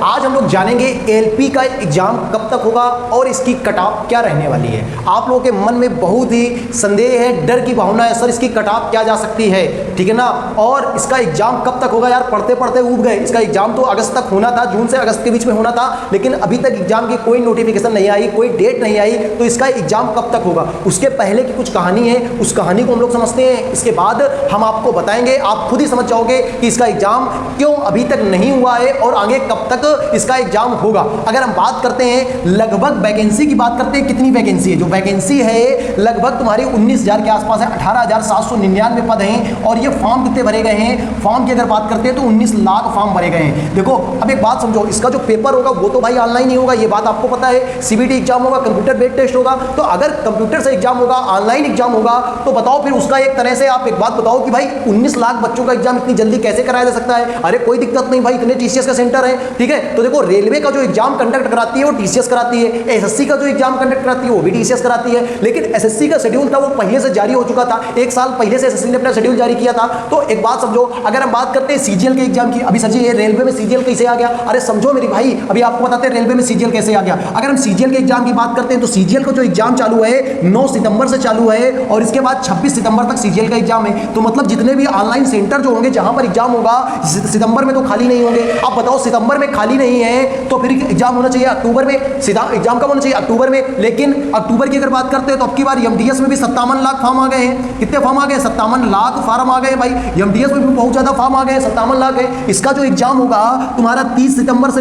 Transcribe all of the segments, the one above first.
आज हम लोग जानेंगे एलपी का एग्जाम कब तक होगा और इसकी कट ऑफ क्या रहने वाली है। आप लोगों के मन में बहुत ही संदेह है, डर की भावना है, सर इसकी कट ऑफ क्या जा सकती है, ठीक है ना, और इसका एग्जाम कब तक होगा। यार पढ़ते पढ़ते ऊब गए, इसका एग्जाम तो अगस्त तक होना था, जून से अगस्त के बीच में होना था, लेकिन अभी तक एग्जाम की कोई नोटिफिकेशन नहीं आई, कोई डेट नहीं आई, तो इसका एग्जाम कब तक होगा। उसके पहले की कुछ कहानी है, उस कहानी को हम लोग समझते हैं, इसके बाद हम आपको बताएंगे, आप खुद ही समझ जाओगे कि इसका एग्जाम क्यों अभी तक नहीं हुआ है और आगे कब तक इसका एग्जाम होगा। अगर हम बात करते हैं लगभग वैकेंसी की बात करते हैं, कितनी वैकेंसी है, जो वैकेंसी है लगभग तुम्हारी 19,000 के आसपास है, 18,799 पद हैं। और ये फॉर्म कितने भरे गए हैं, फॉर्म की अगर बात करते हैं तो 19 लाख फॉर्म भरे गए हैं। देखो अब एक बात समझो, इसका जो पेपर होगा वो तो भाई ऑनलाइन ही होगा, ये बात आपको पता है। सीबीटी एग्जाम होगा, कंप्यूटर बेस्ड टेस्ट होगा, तो अगर कंप्यूटर से एग्जाम होगा, ऑनलाइन एग्जाम होगा, तो बताओ फिर उसका एक तरह से आप एक बात बताओ कि भाई 19 लाख बच्चों का एग्जाम इतनी जल्दी कैसे कराया जा सकता है। अरे कोई दिक्कत नहीं भाई, इतने टीसीएस का सेंटर है, ठीक है। तो देखो रेलवे का जो एग्जाम कंडक्ट कराती है वो टीसीएस कराती है, एसएससी का जो एग्जाम कंडक्ट कराती है वो भी टीसीएस कराती है, लेकिन एसएससी का शेड्यूल था वो पहले से जारी हो चुका था, एक साल पहले से एसएससी ने अपना शेड्यूल जारी किया था। तो एक बात समझो, अगर हम बात करते हैं सीजीएल के एग्जाम की, अभी सर जी ये रेलवे में सीजीएल कैसे आ गया, अरे समझो मेरी भाई, अभी आपको बताते हैं रेलवे में सीजीएल कैसे आ गया। अगर हम सीजीएल के एग्जाम की बात करते हैं तो सीजीएल का जो एग्जाम चालू है 9 सितंबर से चालू है और इसके बाद 26 सितंबर तक सीजीएल का एग्जाम है। तो मतलब जितने भी ऑनलाइन सेंटर जो होंगे जहां पर एग्जाम होगा, सितंबर में तो खाली नहीं होंगे। अब बताओ सितंबर में खाली नहीं है तो फिर एग्जाम होना चाहिए अक्टूबर में, सीधा एग्जाम कब होना चाहिए, अक्टूबर में। लेकिन अक्टूबर की अगर बात करते हैं तो अब की बार एमडीएस में भी 57 लाख फॉर्म आ गए हैं। कितने फॉर्म आ गए, 57 लाख फॉर्म आ गए भाई, एमडीएस में भी बहुत ज्यादा फॉर्म आ गए, 57 लाख है। इसका जो एग्जाम होगा तुम्हारा 30 सितंबर से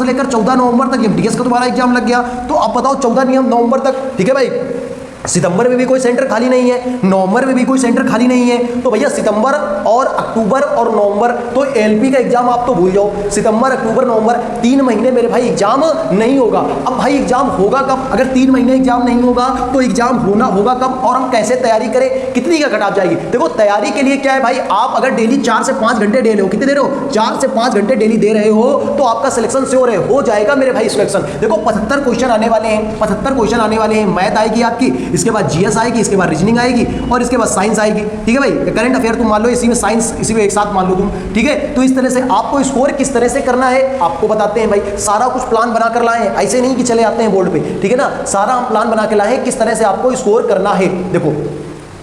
लेकर 14 नवंबर तक एमडीएस का तुम्हारा एग्जाम लग गया। तो अब बताओ 14 नवंबर तक, ठीक है भाई, सितंबर में भी कोई सेंटर खाली नहीं है, नवंबर में भी कोई सेंटर खाली नहीं है। तो भैया सितंबर और अक्टूबर और नवंबर, तो एलपी का एग्जाम आप तो भूल जाओ, सितंबर अक्टूबर नवंबर 3 महीने मेरे भाई एग्जाम नहीं होगा। अब भाई एग्जाम होगा कब, अगर 3 महीने एग्जाम नहीं होगा तो एग्जाम होगा कब और हम कैसे तैयारी करें, कितनी का कट ऑफ जाएगी। देखो तैयारी के लिए क्या है भाई, आप अगर डेली 4 से 5 घंटे दे रहे हो, कितने दे रहे हो, 4 से 5 घंटे डेली दे रहे हो तो आपका सिलेक्शन श्योर है, हो जाएगा मेरे भाई सिलेक्शन। देखो 75 क्वेश्चन आने वाले हैं, 75 क्वेश्चन आने वाले हैं, मैथ आएगी आपकी, इसके बाद जीएस आएगी, इसके बाद रीजनिंग आएगी और इसके बाद साइंस आएगी, ठीक है भाई। करंट अफेयर तुम मान लो, इसी में साइंस इसी में एक साथ मान लो तुम, ठीक है। तो इस तरह से आपको स्कोर किस तरह से करना है आपको बताते हैं भाई, सारा कुछ प्लान बना कर लाए हैं, ऐसे नहीं कि चले आते हैं बोर्ड पे, ठीक है ना, सारा हम प्लान बना के लाए हैं किस तरह से आपको स्कोर करना है। देखो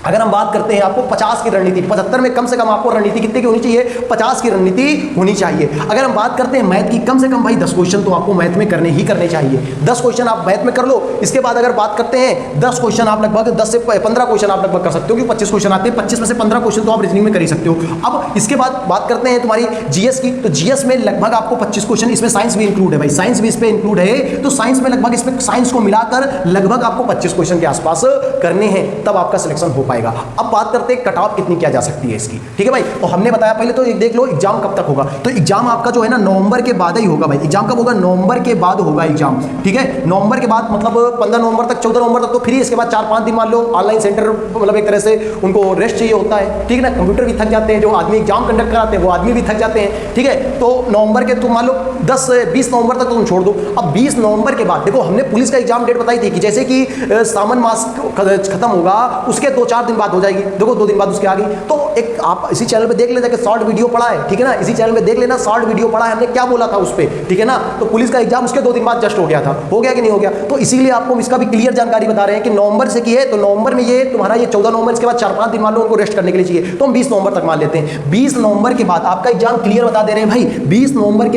अगर हम बात करते हैं आपको 50 की रणनीति, 75 में कम से कम आपको रणनीति कितने की होनी चाहिए, 50 की रणनीति होनी चाहिए। अगर हम बात करते हैं मैथ की, कम से कम भाई 10 क्वेश्चन तो आपको मैथ में करने ही करने चाहिए, 10 क्वेश्चन आप मैथ में कर लो। इसके बाद अगर बात करते हैं 10 क्वेश्चन आप लगभग 10 से 15 क्वेश्चन आप लगभग कर सकते हो, क्योंकि 25 क्वेश्चन आते हैं, 25 में से 15 क्वेश्चन तो आप रीजनिंग में कर ही सकते हो। अब इसके बाद बात करते हैं तुम्हारी जीएस की, तो जीएस में लगभग आपको 25 क्वेश्चन, इसमें साइंस भी इंक्लूड है भाई, साइंस भी इस पे इंक्लूड है, तो साइंस में लगभग इसमें साइंस को मिलाकर लगभग आपको 25 क्वेश्चन के आसपास करने हैं, तब आपका सिलेक्शन हो पाएगा। अब बात करते हैं कट ऑफ कितनी क्या जा सकती है इसकी, ठीक है भाई। तो हमने बताया पहले तो देख लो एग्जाम कब तक होगा, तो एग्जाम आपका जो है ना नवंबर के बाद ही होगा भाई, एग्जाम कब होगा, नवंबर के बाद होगा एग्जाम, ठीक है। नवंबर के बाद मतलब 15 नवंबर तक 14 नवंबर तक तो फ्री, इसके बाद 4-5 दिन मान लो ऑनलाइन सेंटर, मतलब एक तरह से उनको रेस्ट चाहिए होता है, ठीक है ना, कंप्यूटर भी थक जाते हैं, जो आदमी एग्जाम कंडक्ट कराते हैं वो आदमी भी थक जाते हैं, ठीक है। तो नवंबर के तुम मान लो 10 से 20 नवंबर तक तो तुम छोड़ दो। अब 20 नवंबर के बाद देखो हमने पुलिस का एग्जाम डेट बताई थी कि जैसे कि सावन मास खत्म होगा उसके 2-4 दिन बाद हो जाएगी, देखो 2 दिन बाद उसके आगे। तो एक आप इसी चैनल पे देख लेना कि शॉर्ट वीडियो पड़ा है, ठीक है ना, इसी चैनल पे देख लेना शॉर्ट वीडियो पड़ा है, हमने क्या बोला था उस पे, ठीक है ना। तो पुलिस का एग्जाम उसके 2 दिन बाद जस्ट हो गया था, हो गया कि नहीं हो गया, तो इसीलिए आपको इसका भी क्लियर जानकारी बता रहे हैं कि नवंबर से की है, तो नवंबर में ये तुम्हारा ये 14 नवंबर, इसके बाद 4-5 दिन मान लो उनको रेस्ट करने के लिए चाहिए, तो हम 20 नवंबर तक मान लेते हैं। 20 नवंबर के बाद आपका एग्जाम क्लियर बता दे रहे हैं भाई, 20 नवंबर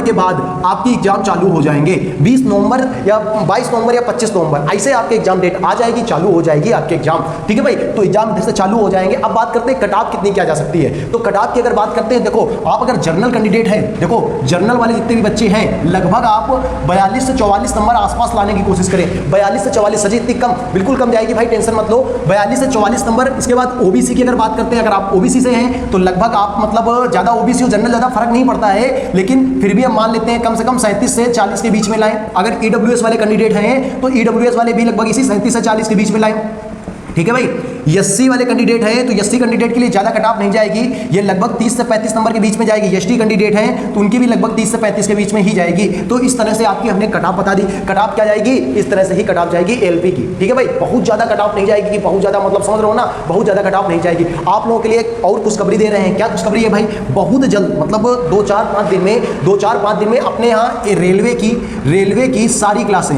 के बाद आपकी एग्जाम चालू हो जाएंगे। 20 नवंबर या 22 नवंबर या 25 नवंबर ऐसे आपके एग्जाम डेट आ जाएगी, चालू हो जाएगी आपके एग्जाम, ठीक है भाई। तो एग्जाम इधर से चालू हो जाएंगे। अब बात करते हैं कट ऑफ कितनी क्या जा सकती है, तो कट ऑफ की अगर बात करते हैं, देखो आप अगर जर्नल कैंडिडेट हैं, देखो जर्नल वाले जितने भी बच्चे हैं लगभग आप 42 से 44 नंबर आसपास लाने की कोशिश करें। 42 से 44 सजी इतनी कम, बिल्कुल कम जाएगी भाई, टेंशन मत लो, 42 से 44 नंबर। इसके बाद ओबीसी की अगर बात करते हैं, अगर आप ओबीसी से हैं तो लगभग आप मतलब ज्यादा ओबीसी और जनरल ज्यादा फर्क नहीं पड़ता है, लेकिन फिर भी हम मान लेते हैं कम से कम 37 से 40 के बीच में लाएं। अगर ईडब्ल्यूएस वाले कैंडिडेट हैं तो ईडब्ल्यूएस वाले भी लगभग इसी 37 से 40 के बीच में लाएं, ठीक है भाई। एससी वाले कैंडिडेट हैं तो एससी कैंडिडेट के लिए ज़्यादा कट ऑफ नहीं जाएगी, ये लगभग 30 से 35 नंबर के बीच में जाएगी। एसटी कैंडिडेट हैं तो उनकी भी लगभग 30 से 35 के बीच में ही जाएगी। तो इस तरह से आपकी हमने कट ऑफ बता दी। कट ऑफ क्या जाएगी, इस तरह से ही कट ऑफ जाएगी एलपी की। ठीक है भाई, बहुत ज़्यादा कट ऑफ नहीं जाएगी कि बहुत ज़्यादा, मतलब समझ रहे हो ना, बहुत ज़्यादा कट ऑफ नहीं जाएगी। आप लोगों के लिए और खुशखबरी दे रहे हैं। क्या खुशखबरी है भाई, बहुत जल्द, मतलब 2-4-5 दिन में अपने यहाँ रेलवे की सारी क्लासें,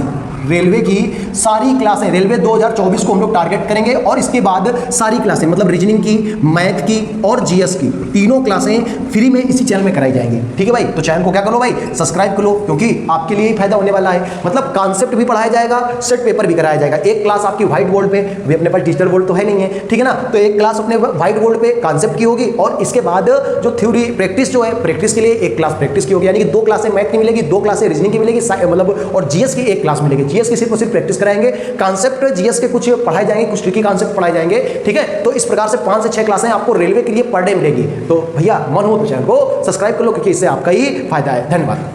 रेलवे 2024 को हम लोग टारगेट करेंगे। और इसके बाद सारी क्लासें, मतलब रीजनिंग की, मैथ की और जीएस की, तीनों क्लासें फ्री में इसी चैनल में कराई जाएंगी। ठीक है भाई, तो चैनल को क्या करो भाई, सब्सक्राइब करो, क्योंकि आपके लिए ही फायदा होने वाला है। मतलब कॉन्सेप्ट भी पढ़ाया जाएगा, सेट पेपर भी कराया जाएगा। एक क्लास आपकी व्हाइट बोर्ड पे, अभी अपने पास डिजिटल बोर्ड तो है नहीं है, ठीक है ना, तो एक क्लास अपने व्हाइट बोर्ड पे कॉन्सेप्ट की होगी, और इसके बाद जो थ्योरी प्रैक्टिस जो है, प्रैक्टिस के लिए एक क्लास प्रैक्टिस की होगी, यानी कि 2 क्लासें मैथ की मिलेगी, 2 क्लासें रीजनिंग की मिलेगी, मतलब और जीएस की 1 क्लास मिलेगी। जीएस की सिर्फ और सिर्फ प्रैक्टिस कराएंगे, कॉन्सेप्ट जीएस के कुछ पढ़ाए जाएंगे, कुछ ट्रिकी कॉन्सेप्ट पढ़ाए जाएंगे। ठीक है, तो इस प्रकार से 5 से 6 क्लासें आपको रेलवे के लिए पर डे मिलेगी। तो भैया मन हो तो चैनल को सब्सक्राइब कर लो, क्योंकि इससे आपका ही फायदा है। धन्यवाद।